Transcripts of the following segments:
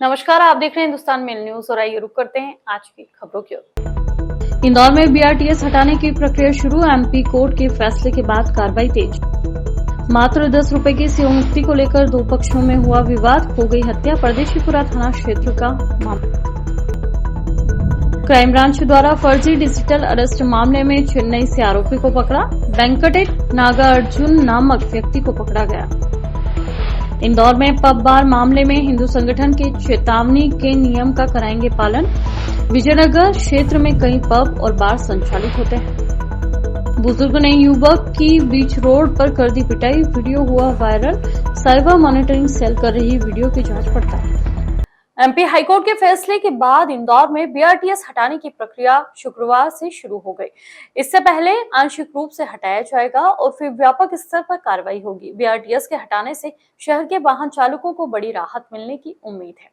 नमस्कार, आप देख रहे हैं हिंदुस्तान मेल न्यूज और आइए रुक करते हैं आज की खबरों की ओर। इंदौर में बीआरटीएस हटाने की प्रक्रिया शुरू। एमपी कोर्ट के फैसले के बाद कार्रवाई तेज। मात्र 10 रुपए की सेवा मुक्ति को लेकर दो पक्षों में हुआ विवाद, हो गई हत्या। परदेशीपुरा थाना क्षेत्र का मामला। क्राइम ब्रांच द्वारा फर्जी डिजिटल अरेस्ट मामले में चेन्नई से आरोपी को पकड़ा। वेंकटेट नागार्जुन नामक व्यक्ति को पकड़ा गया। इंदौर में पब बार मामले में हिंदू संगठन के चेतावनी के नियम का कराएंगे पालन। विजयनगर क्षेत्र में कई पब और बार संचालित होते हैं। बुजुर्ग ने युवक की बीच रोड पर कर दी पिटाई, वीडियो हुआ वायरल। साइबर मॉनिटरिंग सेल कर रही वीडियो की जांच पड़ताल। एमपी हाईकोर्ट के फैसले के बाद इंदौर में बीआरटीएस हटाने की प्रक्रिया शुक्रवार से शुरू हो गई। इससे पहले आंशिक रूप से हटाया जाएगा और फिर व्यापक स्तर पर कार्रवाई होगी। बीआरटीएस के हटाने से शहर के वाहन चालकों को बड़ी राहत मिलने की उम्मीद है।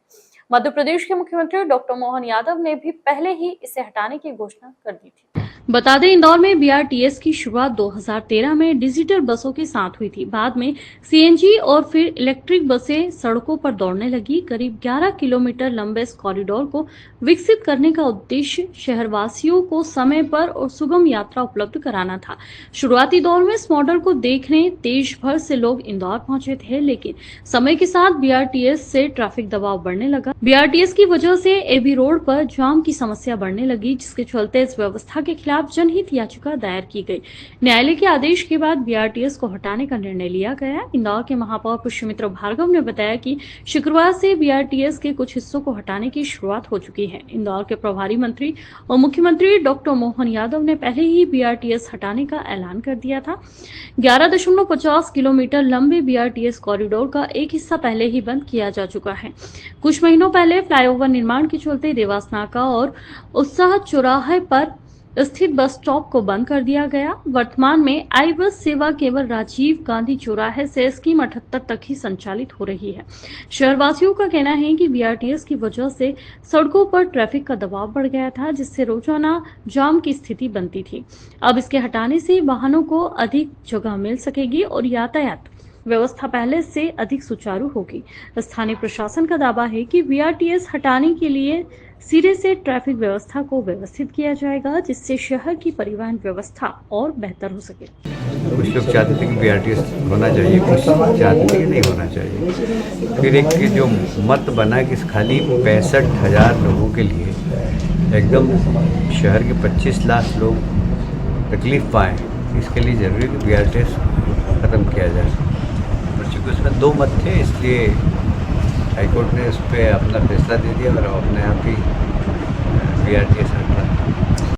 मध्य प्रदेश के मुख्यमंत्री डॉक्टर मोहन यादव ने भी पहले ही इसे हटाने की घोषणा कर दी थी। बता दें, इंदौर में बीआरटीएस की शुरुआत 2013 में डिजिटल बसों के साथ हुई थी। बाद में सीएनजी और फिर इलेक्ट्रिक बसें सड़कों पर दौड़ने लगी। करीब 11 किलोमीटर लंबे इस कॉरिडोर को विकसित करने का उद्देश्य शहरवासियों को समय पर और सुगम यात्रा उपलब्ध कराना था। शुरुआती दौर में इस मॉडल को देखने देश भर से लोग इंदौर पहुंचे थे, लेकिन समय के साथ बीआरटीएस से ट्रैफिक दबाव बढ़ने लगा। बीआरटीएस की वजह से एबी रोड पर जाम की समस्या बढ़ने लगी, जिसके चलते इस व्यवस्था के खिलाफ जनहित याचिका दायर की गई। न्यायालय के आदेश के बाद बीआरटीएस को हटाने का निर्णय लिया गया। इंदौर के महापौर पुष्यमित्र भार्गव ने बताया कि शुक्रवार से बीआरटीएस के कुछ हिस्सों को हटाने की शुरुआत हो चुकी है। इंदौर के प्रभारी मंत्री और मुख्यमंत्री डॉक्टर मोहन यादव ने पहले ही बीआरटीएस हटाने का ऐलान कर दिया था। 11.50 किलोमीटर लंबे बीआरटीएस कॉरिडोर का एक हिस्सा पहले ही बंद किया जा चुका है। कुछ महीनों पहले फ्लाईओवर निर्माण के चलते देवास नाका और उत्साह चौराहे पर स्थित बस स्टॉप को बंद कर दिया गया। वर्तमान में आई बस सेवा केवल राजीव गांधी चौराहे से स्कीम 78 तक ही संचालित हो रही है। शहरवासियों का कहना है कि बीआरटीएस की वजह से सड़कों पर ट्रैफिक का दबाव बढ़ गया था, जिससे रोजाना जाम की स्थिति बनती थी। अब इसके हटाने से वाहनों को अधिक जगह मिल सकेगी और यातायात व्यवस्था पहले से अधिक सुचारू होगी। स्थानीय प्रशासन का दावा है कि बीआरटीएस हटाने के लिए सिरे से ट्रैफिक व्यवस्था को व्यवस्थित किया जाएगा, जिससे शहर की परिवहन व्यवस्था और बेहतर हो सके। कुछ लोग चाहते थे कि बीआरटीएस होना चाहिए, कुछ चाहते थे कि नहीं होना चाहिए। फिर एक जो मत बना कि खाली 65,000 लोगों के लिए एकदम शहर के 25 लाख लोग तकलीफ पाएँ, इसके लिए ज़रूरी है कि बीआरटीएस ख़त्म किया जाए। और चूँकि उसमें दो मत थे, इसलिए हाईकोर्ट ने उस पर अपना फैसला दे दिया और अपने आप ही बीआरटीएस हटा।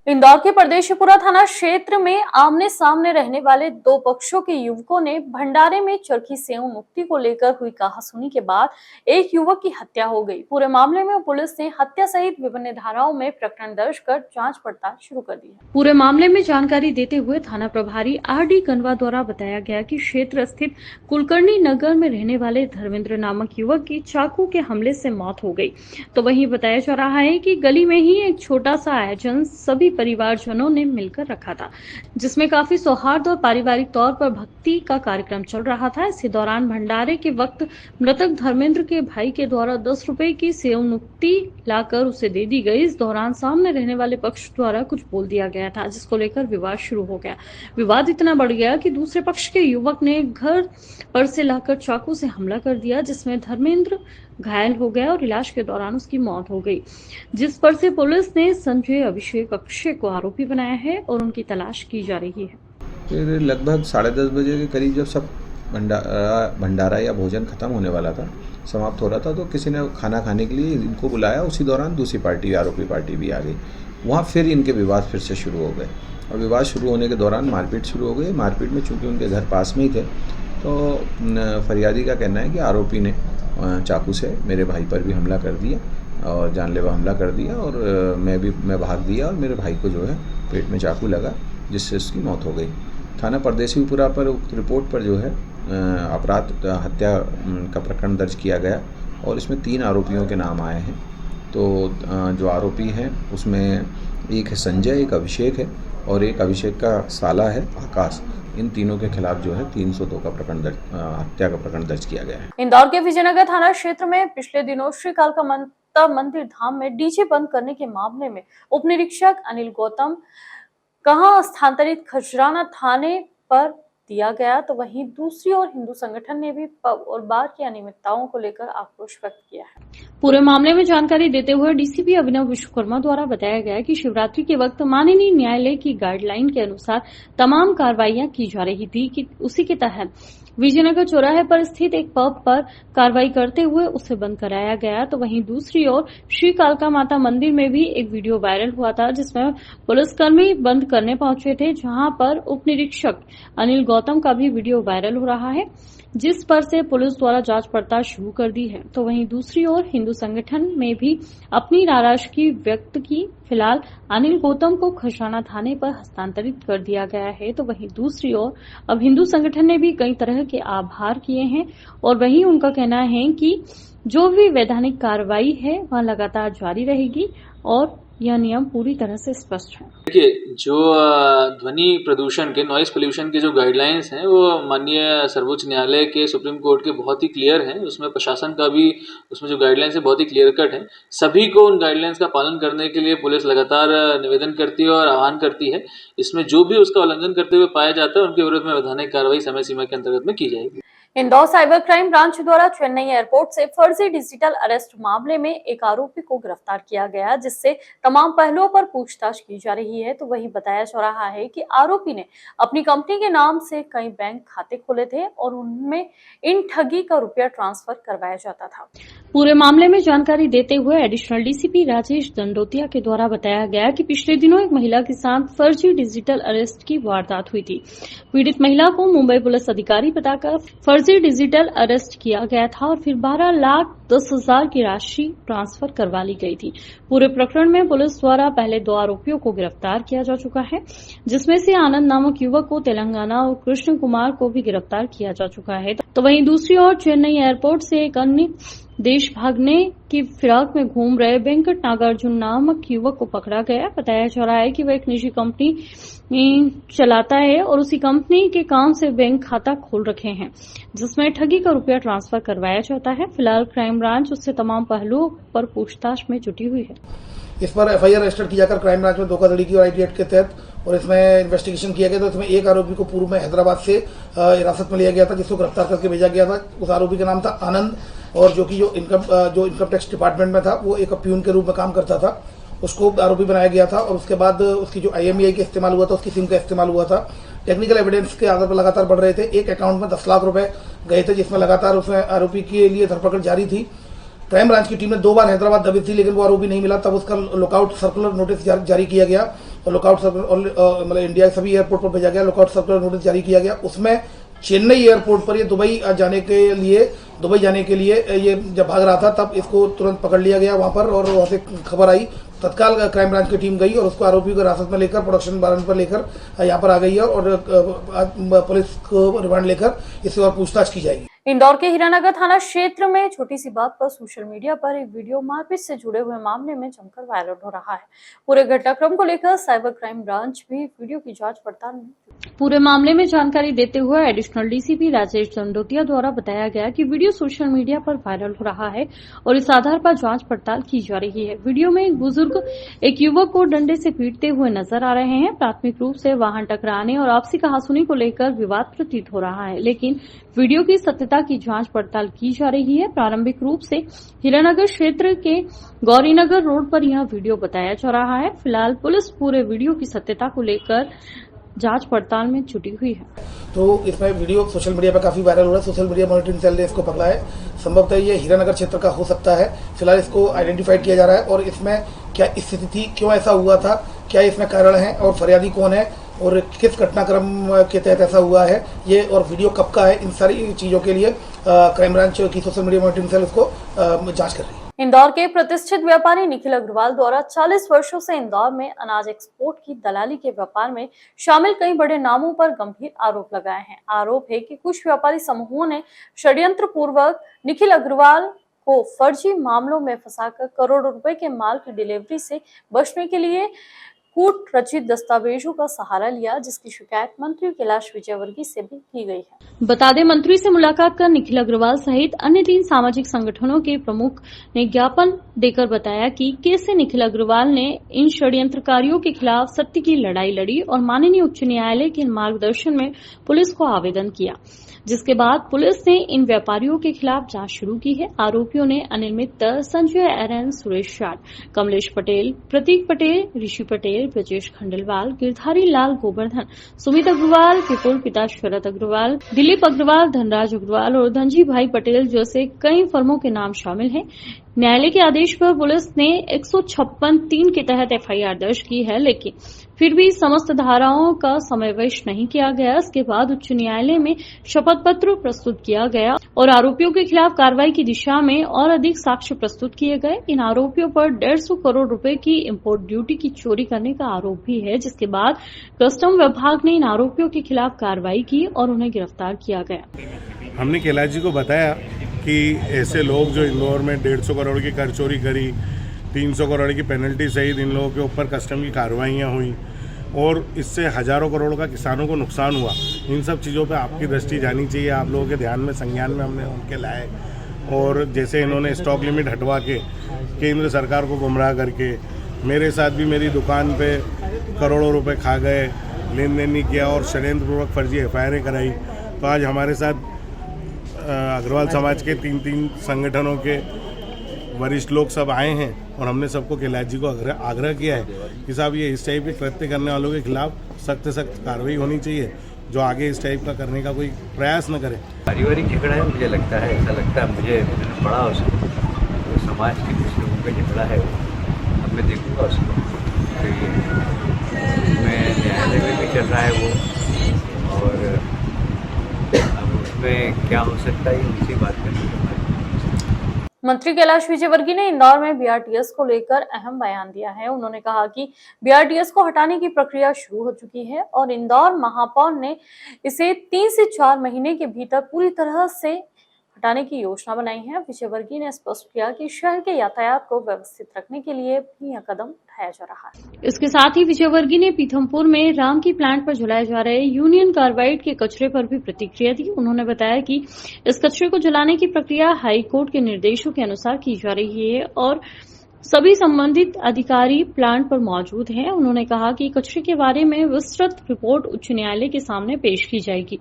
इंदौर के परदेशीपुरा थाना क्षेत्र में आमने सामने रहने वाले दो पक्षों के युवकों ने भंडारे में चरखी सेव मुक्ति को लेकर हुई कहासुनी के बाद एक युवक की हत्या हो गई। पूरे मामले में पुलिस ने हत्या सहित विभिन्न धाराओं में प्रकरण दर्ज कर जांच पड़ताल शुरू कर दी है। पूरे मामले में जानकारी देते हुए थाना प्रभारी आरडी कनवा द्वारा बताया गया कि क्षेत्र स्थित कुलकर्णी नगर में रहने वाले धर्मेंद्र नामक युवक की चाकू के हमले से मौत हो गई। तो वहीं बताया जा रहा है कि गली में ही एक छोटा सा आयोजन सभी परिवारजनों ने मिलकर रखा था, जिसमें काफी सौहार्द और पारिवारिक तौर पर भक्ति का कार्यक्रम चल रहा था। इसी दौरान भंडारे के वक्त मृतक धर्मेंद्र के भाई के द्वारा 10 रुपए की सेव मुक्ति लाकर उसे दे दी गई। इस दौरान सामने रहने वाले पक्ष द्वारा कुछ बोल दिया गया था, जिसको लेकर विवाद शुरू हो गया। विवाद इतना बढ़ गया कि दूसरे पक्ष के युवक ने घर पर से लाकर चाकू से हमला कर दिया, जिसमें धर्मेंद्र घायल हो गया और इलाज के दौरान उसकी मौत हो गई, जिस पर से पुलिस ने संजय, अभिषेक, अक्षय को आरोपी बनाया है और उनकी तलाश की जा रही है। फिर लगभग 10:30 बजे के करीब जब सब भंडारा या भोजन खत्म होने वाला था, समाप्त हो रहा था, तो किसी ने खाना खाने के लिए इनको बुलाया। उसी दौरान दूसरी पार्टी, आरोपी पार्टी भी आ गई। वहाँ फिर इनके विवाद फिर से शुरू हो गए और विवाद शुरू होने के दौरान मारपीट शुरू हो गई। मारपीट में चूँकि उनके घर पास में ही थे, तो फरियादी का कहना है कि आरोपी ने चाकू से मेरे भाई पर भी हमला कर दिया और जानलेवा हमला कर दिया और मैं भाग दिया और मेरे भाई को जो है पेट में चाकू लगा, जिससे उसकी मौत हो गई। थाना परदेशीपुरा पर रिपोर्ट पर जो है अपराध हत्या का प्रकरण दर्ज किया गया और इसमें 3 आरोपियों के नाम आए हैं। तो जो आरोपी हैं उसमें एक है संजय, एक अभिषेक है और एक अभिषेक का साला है आकाश, इन तीनों के खिलाफ जो है 302 का प्रकरण दर्ज, हत्या का प्रकरण दर्ज किया गया है। इंदौर के विजयनगर थाना क्षेत्र में पिछले दिनों श्री कालका माता मंदिर धाम में डीजे बंद करने के मामले में उप निरीक्षक अनिल गौतम कहां स्थानांतरित खजराना थाने पर दिया गया, तो वहीं दूसरी ओर हिंदू संगठन ने भी पब और बार की अनियमितताओं को लेकर आक्रोश व्यक्त किया है। पूरे मामले में जानकारी देते हुए डीसीपी अभिनव विश्वकर्मा द्वारा बताया गया कि शिवरात्रि के वक्त माननीय न्यायालय की गाइडलाइन के अनुसार तमाम कार्रवाइयां की जा रही थी कि उसी के तहत विजयनगर चौराहे पर स्थित एक पब पर कार्रवाई करते हुए उसे बंद कराया गया। तो वहीं दूसरी ओर श्री कालका माता मंदिर में भी एक वीडियो वायरल हुआ था जिसमें पुलिसकर्मी बंद करने पहुंचे थे, जहां पर उप निरीक्षक अनिल गौतम का भी वीडियो वायरल हो रहा है, जिस पर से पुलिस द्वारा जांच पड़ताल शुरू कर दी है। तो वहीं दूसरी ओर हिंदू संगठन में भी अपनी नाराजगी व्यक्त की। फिलहाल अनिल गौतम को खजराना थाने पर हस्तांतरित कर दिया गया है। तो वहीं दूसरी ओर अब हिंदू संगठन ने भी कई तरह के आभार किए हैं और वहीं उनका कहना है कि जो भी वैधानिक कार्रवाई है वह लगातार जारी रहेगी और यह नियम पूरी तरह से स्पष्ट है। देखिए, जो ध्वनि प्रदूषण के नॉइस पोल्यूशन के जो गाइडलाइंस हैं वो माननीय सर्वोच्च न्यायालय के सुप्रीम कोर्ट के बहुत ही क्लियर हैं। उसमें प्रशासन का भी उसमें जो गाइडलाइंस है बहुत ही क्लियर कट है। सभी को उन गाइडलाइंस का पालन करने के लिए पुलिस लगातार निवेदन करती है और आह्वान करती है। इसमें जो भी उसका उल्लंघन करते हुए पाया जाता है उनके विरुद्ध में वैधानिक कार्रवाई समय सीमा के अंतर्गत में की जाएगी। इंदौर साइबर क्राइम ब्रांच द्वारा चेन्नई एयरपोर्ट से फर्जी डिजिटल अरेस्ट मामले में एक आरोपी को गिरफ्तार किया गया, जिससे तमाम पहलुओं पर पूछताछ की जा रही है। तो वही बताया जा रहा है कि आरोपी ने अपनी कंपनी के नाम से कई बैंक खाते खोले थे और उनमें इन ठगी का रुपया ट्रांसफर करवाया जाता था। पूरे मामले में जानकारी देते हुए एडिशनल डीसीपी राजेश दंडोतिया के द्वारा बताया गया कि पिछले दिनों एक महिला के साथ फर्जी डिजिटल अरेस्ट की वारदात हुई थी। पीड़ित महिला को मुंबई पुलिस अधिकारी बताकर फर्जी डिजिटल अरेस्ट किया गया था और फिर 12,10,000 की राशि ट्रांसफर करवा ली गई थी। पूरे प्रकरण में पुलिस द्वारा पहले 2 आरोपियों को गिरफ्तार किया जा चुका है, जिसमें से आनंद नामक युवक को तेलंगाना और कृष्ण कुमार को भी गिरफ्तार किया जा चुका है। तो वहीं दूसरी ओर चेन्नई एयरपोर्ट से एक अन्य देश भागने की फिराक में घूम रहे वेंकट नागार्जुन नामक युवक को पकड़ा गया। बताया जा रहा है कि वह एक निजी कंपनी चलाता है और उसी कंपनी के काम से बैंक खाता खोल रखे हैं, जिसमें ठगी का रुपया ट्रांसफर करवाया जाता है। फिलहाल क्राइम ब्रांच उससे तमाम पहलुओं पर पूछताछ में जुटी हुई है। इस पर एफआईआर रजिस्टर की जाकर क्राइम ब्रांच में धोखाधड़ी की और आईटी एक्ट के तहत और इसमें इन्वेस्टिगेशन किया गया। तो इसमें एक आरोपी को पूर्व में हैदराबाद से हिरासत में लिया गया था, जिसको गिरफ्तार करके भेजा गया था। उस आरोपी का नाम था आनंद और जो कि जो इनकम टैक्स डिपार्टमेंट में था, वो एक प्यून के रूप में काम करता था। उसको आरोपी बनाया गया था और उसके बाद उसकी जो IMEI का इस्तेमाल हुआ था, उसकी सिम का इस्तेमाल हुआ था। टेक्निकल एविडेंस के आधार पर लगातार बढ़ रहे थे। एक अकाउंट में 10 लाख रुपए गए थे, जिसमें लगातार उसमें आरोपी के लिए धरपकड़ जारी थी। क्राइम ब्रांच की टीम ने 2 बार हैदराबाद दबिश थी, लेकिन वो आरोपी नहीं मिला। तब उसका लुकआउट सर्कुलर नोटिस जारी किया गया और लुकआउट सर्कुलर मतलब इंडिया के सभी एयरपोर्ट पर भेजा गया। लुकआउट सर्कुलर नोटिस जारी किया गया। उसमें चेन्नई एयरपोर्ट पर ये दुबई जाने के लिए ये जब भाग रहा था, तब इसको तुरंत पकड़ लिया गया वहां पर और वहां से खबर आई। तत्काल क्राइम ब्रांच की टीम गई और उसको आरोपी को हिरासत में लेकर प्रोडक्शन वारंट पर लेकर यहाँ पर आ गई है और पुलिस को रिमांड लेकर इससे और पूछताछ की जाएगी। इंदौर के हीरानगर थाना क्षेत्र में छोटी सी बात पर सोशल मीडिया पर एक वीडियो मारपीट से जुड़े हुए मामले में जमकर वायरल हो रहा है। पूरे घटनाक्रम को लेकर साइबर क्राइम ब्रांच भी वीडियो की जांच पड़ताल में। पूरे मामले में जानकारी देते हुए एडिशनल डीसीपी राजेश दंडोतिया द्वारा बताया गया कि वीडियो सोशल मीडिया पर वायरल हो रहा है और इस आधार पर जांच पड़ताल की जा रही है। वीडियो में एक बुजुर्ग एक युवक को डंडे से पीटते हुए नजर आ रहे हैं। प्राथमिक रूप से वाहन टकराने और आपसी कहासुनी को लेकर विवाद प्रतीत हो रहा है, लेकिन वीडियो की सत्यता की जांच पड़ताल की जा रही है। प्रारंभिक रूप से हीरानगर क्षेत्र के गौरीनगर रोड पर यह वीडियो बताया जा रहा है। फिलहाल पुलिस पूरे वीडियो की सत्यता को लेकर जांच पड़ताल में जुटी हुई है। तो इसमें वीडियो सोशल मीडिया पर काफी वायरल हो रहा है। सोशल मीडिया मॉनिटरिंग सेल ने इसको पकड़ा है। संभवतः ये हीरानगर क्षेत्र का हो सकता है। फिलहाल इसको आइडेंटिफाइड किया जा रहा है और इसमें क्या स्थिति थी, क्यों ऐसा हुआ था, क्या इसमें कारण है और फरियादी कौन है और किस घटनाक्रम के तहत ऐसा हुआ है, ये और वीडियो कब का है, इन सारी चीजों के लिए क्राइम ब्रांच की सोशल मीडिया मॉनिटरिंग सेल उसको जांच कर रही है। इंदौर के प्रतिष्ठित व्यापारी निखिल अग्रवाल द्वारा 40 वर्षों से इंदौर में अनाज एक्सपोर्ट की दलाली के व्यापार में शामिल कई बड़े नामों पर गंभीर आरोप लगाए हैं। आरोप है कि कुछ व्यापारी समूहों ने षड्यंत्र पूर्वक निखिल अग्रवाल को फर्जी मामलों में फंसाकर करोड़ों रुपए के माल की डिलीवरी से बचने के लिए कूट रचित दस्तावेजों का सहारा लिया, जिसकी शिकायत मंत्री कैलाश विजयवर्गीय से भी की गई है। बता दें, मंत्री से मुलाकात कर निखिल अग्रवाल सहित अन्य 3 सामाजिक संगठनों के प्रमुख ने ज्ञापन देकर बताया कि कैसे निखिल अग्रवाल ने इन षड्यंत्रकारियों के खिलाफ सत्य की लड़ाई लड़ी और माननीय उच्च न्यायालय के मार्गदर्शन में पुलिस को आवेदन किया, जिसके बाद पुलिस ने इन व्यापारियों के खिलाफ जांच शुरू की है। आरोपियों ने अनिल मित्तर, संजय एरन, सुरेश जाट, कमलेश पटेल, प्रतीक पटेल, ऋषि पटेल, ब्रजेश खंडेलवाल, गिरधारी लाल गोवर्धन, सुमित अग्रवाल, विपुल पिता शरद अग्रवाल, दिलीप अग्रवाल, धनराज अग्रवाल और धनजी भाई पटेल जैसे कई फर्मों के नाम शामिल हैं। न्यायालय के आदेश पर पुलिस ने 156(3) के तहत एफआईआर दर्ज की है, लेकिन फिर भी समस्त धाराओं का समावेश नहीं किया गया। इसके बाद उच्च न्यायालय में शपथ पत्र प्रस्तुत किया गया और आरोपियों के खिलाफ कार्रवाई की दिशा में और अधिक साक्ष्य प्रस्तुत किए गए। इन आरोपियों पर 150 करोड़ रुपए की इम्पोर्ट ड्यूटी की चोरी करने का आरोप भी है, जिसके बाद कस्टम विभाग ने इन आरोपियों के खिलाफ कार्रवाई की और उन्हें गिरफ्तार किया गया। हमने कैलाश जी को बताया कि ऐसे लोग जो इंदौर में 150 करोड़ की कर चोरी करी, 300 करोड़ की पेनल्टी सहित इन लोगों के ऊपर कस्टम की कार्रवाइयाँ हुई और इससे हजारों करोड़ का किसानों को नुकसान हुआ। इन सब चीज़ों पे आपकी दृष्टि जानी चाहिए, आप लोगों के ध्यान में, संज्ञान में हमने उनके लाए। और जैसे इन्होंने स्टॉक लिमिट हटवा के केंद्र सरकार को गुमराह करके मेरे साथ भी मेरी दुकान पे करोड़ों रुपए खा गए, लेन देन नहीं किया और षड्यंत्रपूर्वक फर्जी एफआईआर कराई। तो आज हमारे साथ अग्रवाल समाज के 3 संगठनों के वरिष्ठ लोग सब आए हैं और हमने सबको कैलाश जी को आग्रह किया है कि साहब ये इस टाइप के कृत्य करने वालों के खिलाफ सख्त कार्रवाई होनी चाहिए, जो आगे इस टाइप का करने का कोई प्रयास न करे। पारिवारिक झगड़ा है, मुझे लगता है, ऐसा लगता है मुझे, मैंने पढ़ा उसको, तो समाज के कुछ लोगों का झगड़ा है वो, अब मैं देखूँगा उसको, उसमें न्यायालय में भी चल रहा है वो, और अब उसमें क्या हो सकता है उनसे बात करनी है। मंत्री कैलाश विजयवर्गीय ने इंदौर में बीआरटीएस को लेकर अहम बयान दिया है। उन्होंने कहा कि बीआरटीएस को हटाने की प्रक्रिया शुरू हो चुकी है और इंदौर महापौर ने इसे 3 से 4 महीने के भीतर पूरी तरह से हटाने की योजना बनाई है। विजयवर्गीय ने स्पष्ट किया कि शहर के यातायात को व्यवस्थित रखने के लिए भी यह कदम उठाया जा रहा है। इसके साथ ही विजयवर्गीय ने पीथमपुर में राम की प्लांट पर जलाए जा रहे यूनियन कार्बाइड के कचरे पर भी प्रतिक्रिया दी। उन्होंने बताया कि इस कचरे को जलाने की प्रक्रिया हाईकोर्ट के निर्देशों के अनुसार की जा रही है और सभी संबंधित अधिकारी प्लांट पर मौजूद हैं। उन्होंने कहा कि कचरे के बारे में विस्तृत रिपोर्ट उच्च न्यायालय के सामने पेश की जाएगी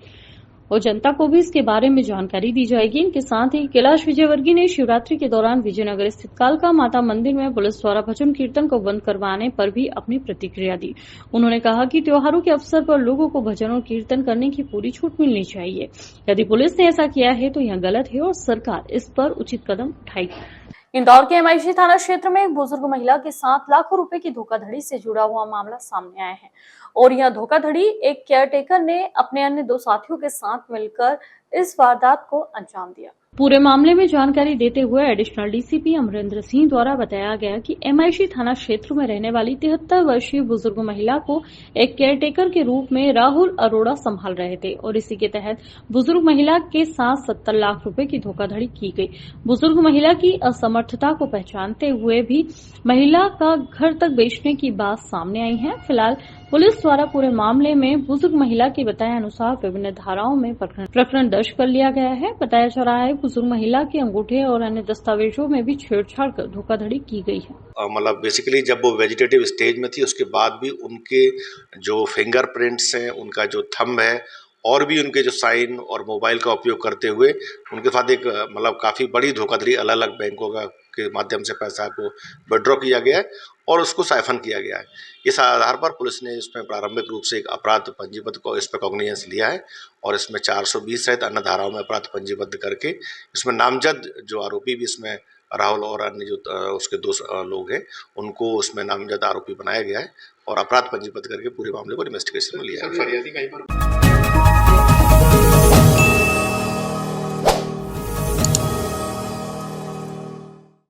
और जनता को भी इसके बारे में जानकारी दी जाएगी। इनके साथ ही कैलाश विजयवर्गीय ने शिवरात्रि के दौरान विजयनगर स्थित कालका माता मंदिर में पुलिस द्वारा भजन कीर्तन को बंद करवाने पर भी अपनी प्रतिक्रिया दी। उन्होंने कहा कि त्योहारों के अवसर पर लोगों को भजन और कीर्तन करने की पूरी छूट मिलनी चाहिए। यदि पुलिस ने ऐसा किया है तो यह गलत है और सरकार इस पर उचित कदम उठाएगी। इंदौर के एमआईसी थाना क्षेत्र में एक बुजुर्ग महिला के साथ लाखों रुपए की धोखाधड़ी से जुड़ा हुआ मामला सामने आया है और यह धोखाधड़ी एक केयरटेकर ने अपने अन्य 2 साथियों के साथ मिलकर इस वारदात को अंजाम दिया। पूरे मामले में जानकारी देते हुए एडिशनल डीसीपी अमरेंद्र सिंह द्वारा बताया गया कि एमआईसी थाना क्षेत्र में रहने वाली 73 वर्षीय बुजुर्ग महिला को एक केयरटेकर के रूप में राहुल अरोड़ा संभाल रहे थे और इसी के तहत बुजुर्ग महिला के साथ 70 लाख रुपए की धोखाधड़ी की गई। बुजुर्ग महिला की असमर्थता को पहचानते हुए भी महिला का घर तक बेचने की बात सामने आई है। फिलहाल पुलिस द्वारा पूरे मामले में बुजुर्ग महिला के बताए अनुसार विभिन्न धाराओं में प्रकरण दर्ज कर लिया गया है। बताया जा रहा है बुजुर्ग महिला के अंगूठे और अन्य दस्तावेजों में भी छेड़छाड़ कर धोखाधड़ी की गई है। मतलब बेसिकली जब वो वेजिटेटिव स्टेज में थी उसके बाद भी उनके जो फिंगरप्रिंट्स हैं, उनका जो थंब है और भी उनके जो साइन और मोबाइल का उपयोग करते हुए उनके साथ एक मतलब काफ़ी बड़ी धोखाधड़ी अलग अलग बैंकों के माध्यम से पैसा को विड्रॉ किया गया है और उसको साइफन किया गया है। इस आधार पर पुलिस ने इसमें प्रारंभिक रूप से एक अपराध पंजीबद्ध को इस पर कॉग्निजेंस लिया है और इसमें 420 सहित अन्य धाराओं में अपराध पंजीबद्ध करके इसमें नामजद जो आरोपी भी इसमें राहुल और अन्य जो उसके 2 लोग हैं उनको उसमें नामजद आरोपी बनाया गया है और अपराध पंजीबद्ध करके पूरे मामले को इन्वेस्टिगेशन में लिया है।